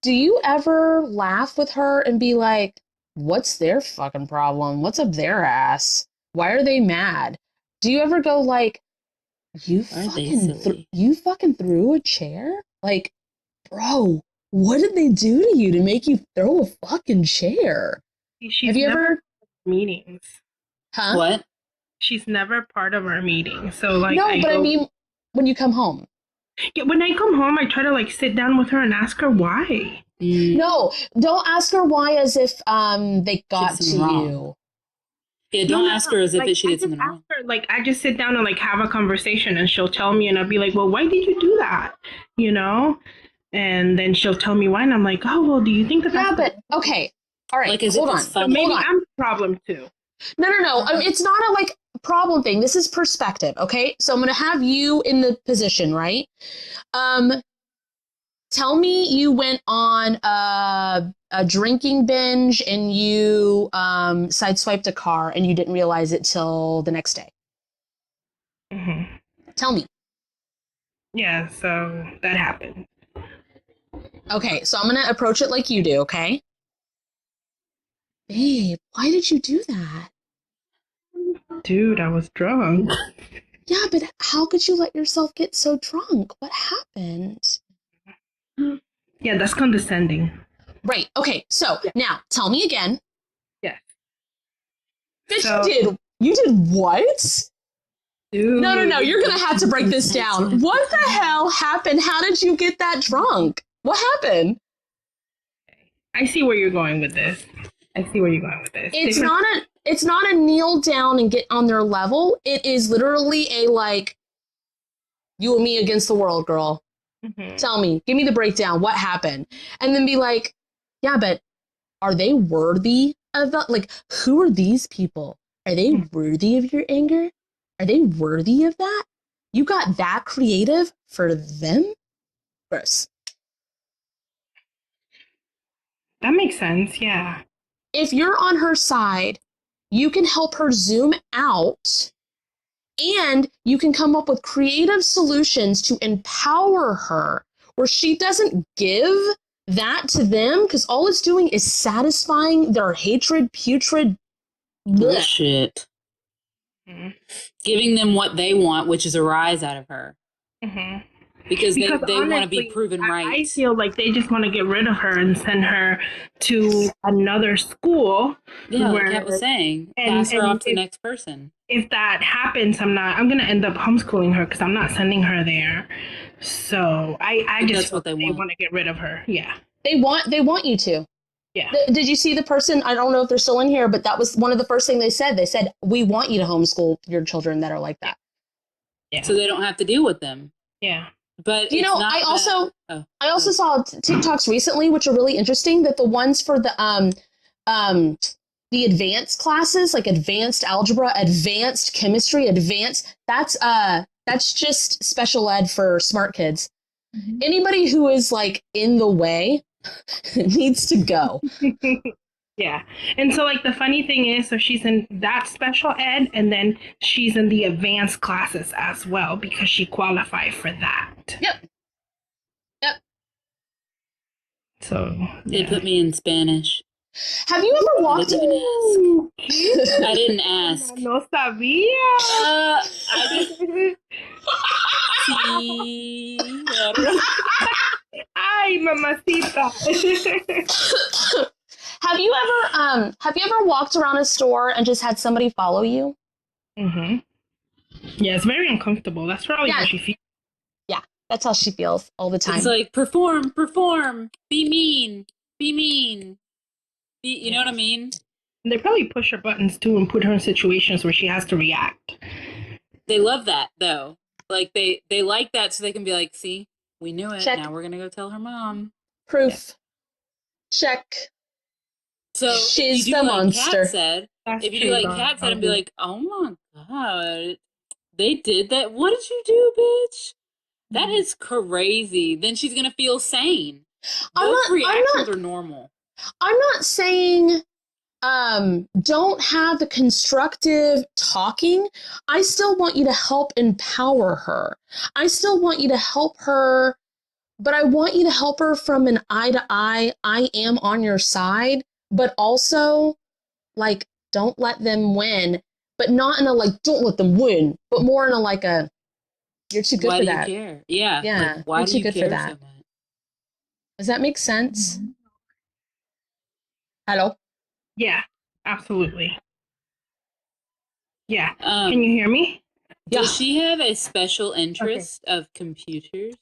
Do you ever laugh with her and be like, what's their fucking problem? What's up their ass? Why are they mad? Do you ever go like, you fucking threw a chair? Like, bro, what did they do to you to make you throw a fucking chair? Have you ever meetings? Huh? What? She's never part of our meeting. So like, no, I mean, when you come home. Yeah, when I come home, I try to like sit down with her and ask her why. No, don't ask her why as if they got to you. Yeah, don't ask her as if she did something wrong. Like, I just sit down and like have a conversation, and she'll tell me, and I'll be like, well, why did you do that? You know? And then she'll tell me why, and I'm like, oh, well, do you think that that's... Yeah, but, okay. All right, like, hold on. So maybe I'm the problem, too. No. It's not a, like, problem thing. This is perspective, okay? So I'm going to have you in the position, right? Tell me you went on a drinking binge and you sideswiped a car and you didn't realize it till the next day. Mm-hmm. Tell me. Yeah, so that happened. Okay, so I'm going to approach it like you do, okay? Babe, why did you do that? Dude, I was drunk. Yeah, but how could you let yourself get so drunk? What happened? Yeah, that's condescending. Right, okay, so now tell me again. Yeah. Bitch, So- you did what? Dude. No, you're going to have to break this down. What the hell happened? How did you get that drunk? What happened? I see where you're going with this. It's not a kneel down and get on their level. It is literally a like, you and me against the world, girl. Mm-hmm. Tell me, give me the breakdown. What happened? And then be like, yeah, but are they worthy of that? Like, who are these people? Are they worthy of your anger? Are they worthy of that? You got that creative for them? Gross. That makes sense, yeah. If you're on her side, you can help her zoom out and you can come up with creative solutions to empower her where she doesn't give that to them because all it's doing is satisfying their hatred, putrid bullshit. Mm-hmm. Giving them what they want, which is a rise out of her. Mm-hmm. Because they honestly, want to be proven right. I feel like they just want to get rid of her and send her to another school. Yeah, like Kat was saying. Pass her off to the next person. If that happens, I'm going to end up homeschooling her because I'm not sending her there. So I just that's what they want to get rid of her. Yeah. They want you to. Yeah. Did you see the person? I don't know if they're still in here, but that was one of the first things they said. They said, we want you to homeschool your children that are like that. Yeah. So they don't have to deal with them. Yeah. But I also saw TikToks recently, which are really interesting, that the ones for the advanced classes, like advanced algebra, advanced chemistry, that's just special ed for smart kids. Mm-hmm. Anybody who is like in the way needs to go. Yeah. And so like the funny thing is, so she's in that special ed and then she's in the advanced classes as well because she qualified for that. Yep. So they put me in Spanish. Have you ever walked in? I didn't ask. No sabía. I didn't. Ay, mamacita. Have you ever walked around a store and just had somebody follow you? Mm-hmm. Yeah, it's very uncomfortable. That's probably how she feels. Yeah, that's how she feels all the time. It's like perform, be mean. You know what I mean? They probably push her buttons too and put her in situations where she has to react. They love that though. Like they like that so they can be like, see, we knew it. Check. Now we're gonna go tell her mom. Proof. Yeah. Check. So she's the monster. Kat said, if you do like Kat said and be like, oh my god, they did that. What did you do, bitch? That is crazy. Then she's gonna feel sane. Those reactions are normal. I'm not saying don't have the constructive talking. I still want you to help empower her. I still want you to help her, but I want you to help her from an eye to eye, I am on your side, but also like don't let them win, but not in a like don't let them win, but more in a like a you're too good for that. Why do you care? Yeah. Yeah. Like, why you're do too you good care for that. so much? Does that make sense? Mm-hmm. Hello? Yeah, absolutely. Yeah. Can you hear me? Does she have a special interest of computers?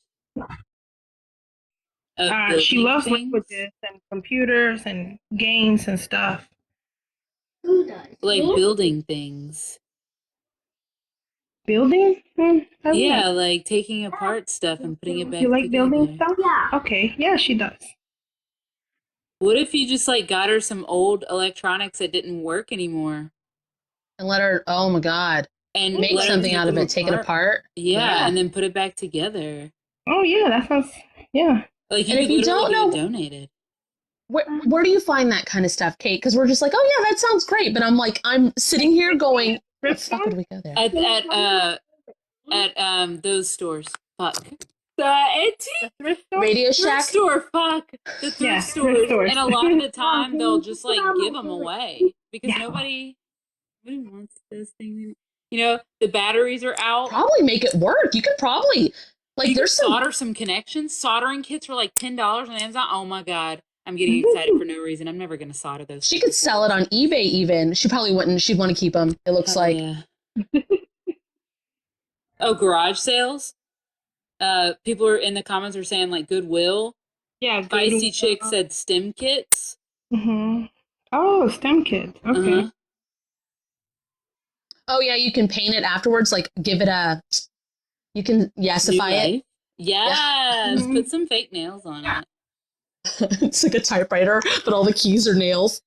She loves languages and computers and games and stuff. Who does? Like building things. Building? Yeah, like taking apart stuff and putting it back together. You like building stuff? Yeah. Okay, yeah, she does. What if you just like got her some old electronics that didn't work anymore? And let her, oh my God. And make something out of it, take it apart. Yeah, and then put it back together. Oh yeah, that sounds, yeah. Like and if you don't know, donated. Where do you find that kind of stuff, Kate? Because we're just like, oh yeah, that sounds great. But I'm sitting here going, what the fuck would we go there? At those stores. Fuck. It's Radio thrift Shack. store, fuck. The thrift Yeah, stores. thrift stores. And a lot of the time, they'll just, like, give them away. Because nobody wants those things. You know, the batteries are out. Probably make it work. You could probably, like, You there's could some... solder some connections. Soldering kits for, like, $10 on Amazon. Oh, my God. I'm getting excited for no reason. I'm never going to solder those. She could sell it on eBay even. She probably wouldn't. She'd want to keep them, it looks like. Yeah. Oh, garage sales? People are in the comments are saying, like, Goodwill. Yeah, Feisty Chick said STEM kits. Mm-hmm. Oh, STEM kits. Okay. Uh-huh. Oh, yeah, you can paint it afterwards. Like, give it a... You can yesify it. Yes. Put some fake nails on it. It's like a typewriter, but all the keys are nails.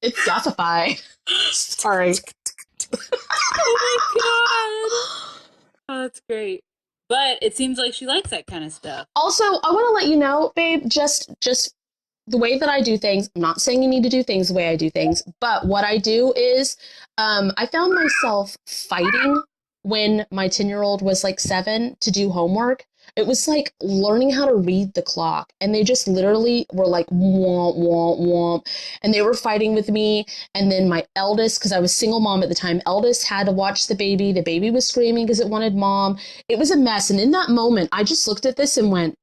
It's yesify. Sorry. Oh, my God. Oh, that's great. But it seems like she likes that kind of stuff. Also, I want to let you know, babe, just the way that I do things. I'm not saying you need to do things the way I do things, but what I do is I found myself fighting when my 10-year-old was like 7 to do homework. It was like learning how to read the clock, and they just literally were like womp womp womp, and they were fighting with me. And then my eldest, because I was single mom at the time, eldest had to watch the baby was screaming because it wanted mom. It was a mess. And in that moment I just looked at this and went,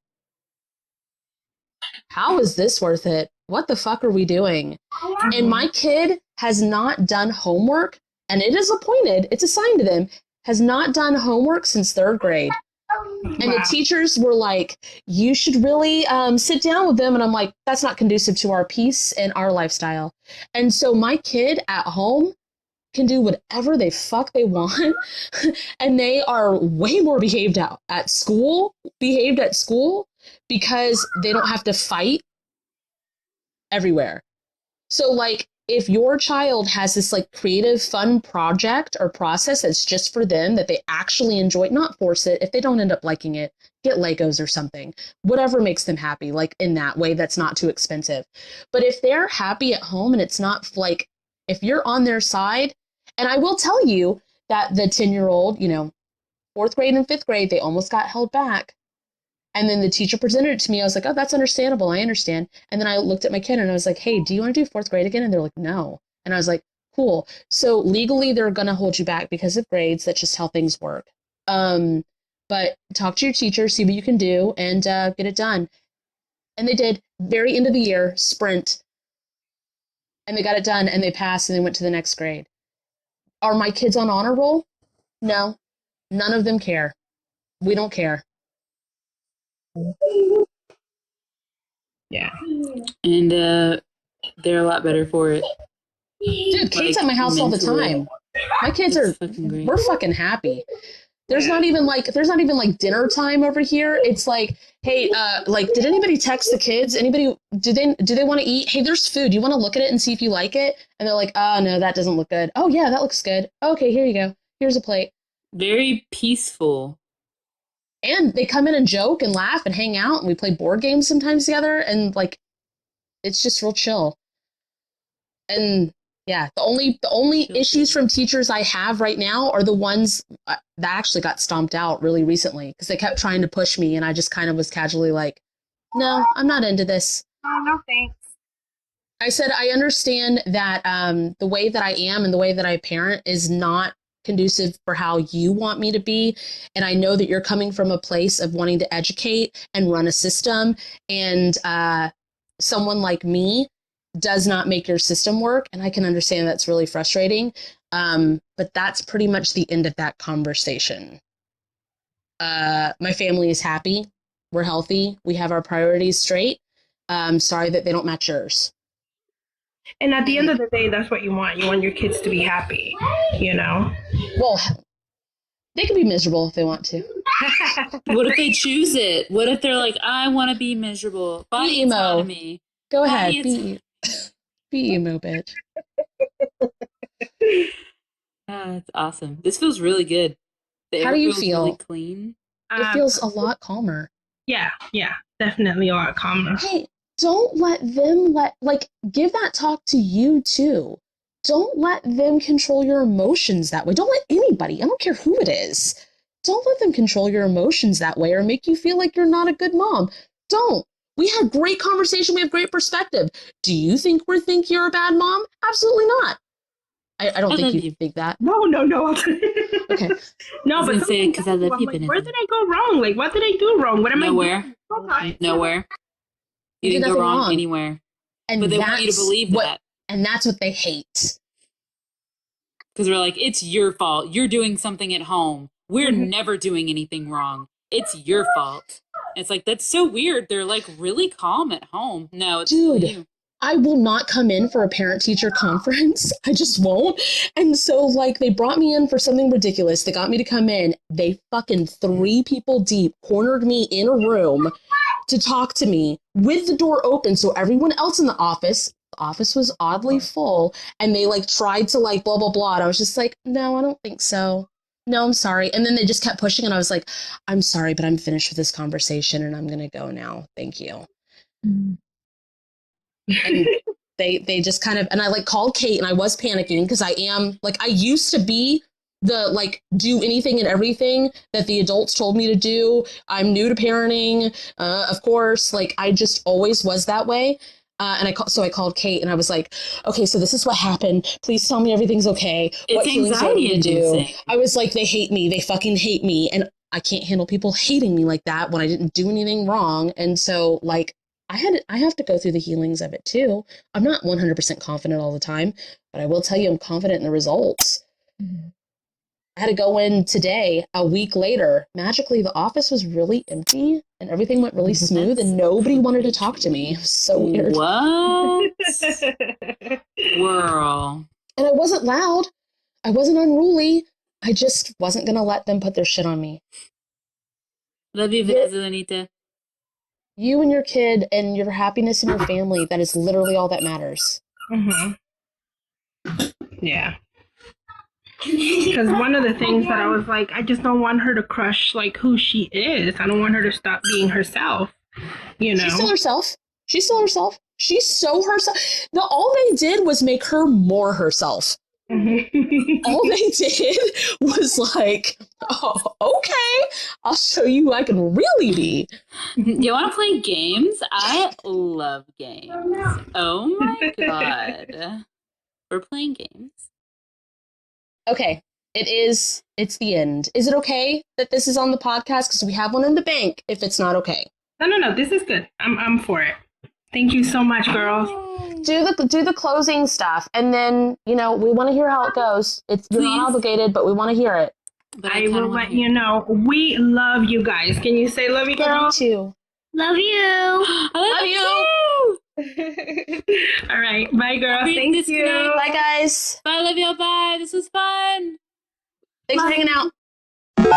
how is this worth it? What the fuck are we doing? And my kid has not done homework, and it is appointed, it's assigned to them, has not done homework since 3rd grade. And the teachers were like, you should really sit down with them. And I'm like, that's not conducive to our peace and our lifestyle. And so my kid at home can do whatever they fuck they want. And they are way more behaved at school because they don't have to fight everywhere. So, like, if your child has this like creative, fun project or process that's just for them, that they actually enjoy, not force it. If they don't end up liking it, get Legos or something, whatever makes them happy, like in that way, that's not too expensive. But if they're happy at home and it's not like, if you're on their side, and I will tell you that the 10-year-old, 4th grade and 5th grade, they almost got held back. And then the teacher presented it to me. I was like, oh, that's understandable. I understand. And then I looked at my kid and I was like, hey, do you want to do 4th grade again? And they're like, no. And I was like, cool. So legally, they're going to hold you back because of grades. That's just how things work. But talk to your teacher, see what you can do, and get it done. And they did. Very end of the year, sprint. And they got it done, and they passed, and they went to the next grade. Are my kids on honor roll? No. None of them care. We don't care. Yeah. And they're a lot better for it. Dude, Kate's at my house all the time. My kids we're fucking happy. There's not even like dinner time over here. It's like, hey, like, did anybody text the kids? Anybody, do they want to eat? Hey, there's food. You want to look at it and see if you like it? And they're like, oh no, that doesn't look good. Oh yeah, that looks good. Okay, here you go. Here's a plate. Very peaceful. And they come in and joke and laugh and hang out, and we play board games sometimes together, and like, it's just real chill. And yeah, the only issues from teachers I have right now are the ones that actually got stomped out really recently because they kept trying to push me, and I just kind of was casually like, no, I'm not into this. Oh, no thanks. I said, I understand that the way that I am and the way that I parent is not conducive for how you want me to be. And I know that you're coming from a place of wanting to educate and run a system. And someone like me does not make your system work. And I can understand that's really frustrating. But that's pretty much the end of that conversation. My family is happy. We're healthy. We have our priorities straight. Sorry that they don't match yours. And at the end of the day, that's what you want. You want your kids to be happy, you know? Well, they can be miserable if they want to. What if they choose it? What if they're like, I want to be miserable? Body emo. autonomy. Go Body ahead. autonomy. Be emo, bitch. That's awesome. This feels really good. The How air do you feels feel? really clean. It feels a lot calmer. Yeah, definitely a lot calmer. Hey, don't let them give that talk to you too. Don't let them control your emotions that way. Don't let anybody, I don't care who it is, Don't let them control your emotions that way or make you feel like you're not a good mom. Don't. We had great conversation. We have great perspective. Do you think you're a bad mom? Absolutely not. I don't think you think that. No. Okay. No, but say because I love you, like, where did I go wrong? Like, what did I do wrong? What am I doing? Nowhere. You didn't go wrong anywhere. And but they want you to believe that. And that's what they hate. Because we're like, it's your fault. You're doing something at home. We're never doing anything wrong. It's your fault. It's like, that's so weird. They're like really calm at home. No, it's you. I will not come in for a parent-teacher conference. I just won't. And so, like, they brought me in for something ridiculous. They got me to come in. They fucking 3 people deep cornered me in a room to talk to me with the door open. So everyone else in the office was oddly full. And they, like, tried to, like, blah, blah, blah. And I was just like, no, I don't think so. No, I'm sorry. And then they just kept pushing. And I was like, I'm sorry, but I'm finished with this conversation. And I'm going to go now. Thank you. And they just kind of, and I like called Kate and I was panicking because I am like, I used to be the like do anything and everything that the adults told me to do. I'm new to parenting, of course, like I just always was that way. And I called Kate and I was like, okay, so this is what happened. Please tell me everything's okay. What healings do I need to do? I was like, they hate me. They fucking hate me. And I can't handle people hating me like that when I didn't do anything wrong. And so like, I have to go through the healings of it too. I'm not 100% confident all the time, but I will tell you I'm confident in the results. Mm-hmm. I had to go in today, a week later. Magically, the office was really empty and everything went really smooth and nobody wanted to talk to me. It was so weird. What? Girl. And I wasn't loud. I wasn't unruly. I just wasn't going to let them put their shit on me. Love you, Anita. You and your kid and your happiness in your family, that is literally all that matters. Mm-hmm. Yeah. Because one of the things that I was like, I just don't want her to crush like who she is. I don't want her to stop being herself. You know? She's still herself. She's so herself. All they did was make her more herself. Mm-hmm. All they did was like, oh, okay, I'll show you who I can really be. You want to play games? I love games. Oh my god. We're playing games. Okay, it's the end. Is it okay that this is on the podcast? Because we have one in the bank if it's not okay. No, this is good. I'm for it. Thank you so much, girls. Do the closing stuff, and then we want to hear how it goes. You're not obligated, but we want to hear it. But I will let you know. We love you guys. Can you say love you, girl? Love you too. Love you. I love you. All right, bye, girls. Thank you. Bye, guys. Bye, love y'all. Bye. This was fun. Thanks for hanging out. To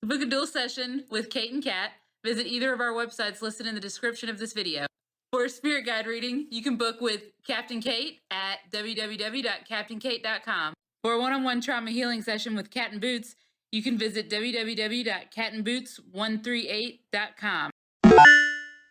book a dual session with Kate and Kat, visit either of our websites listed in the description of this video. For a spirit guide reading, you can book with Captain Kate at www.captainkate.com. For a one-on-one trauma healing session with Cat and Boots, you can visit www.catandboots138.com.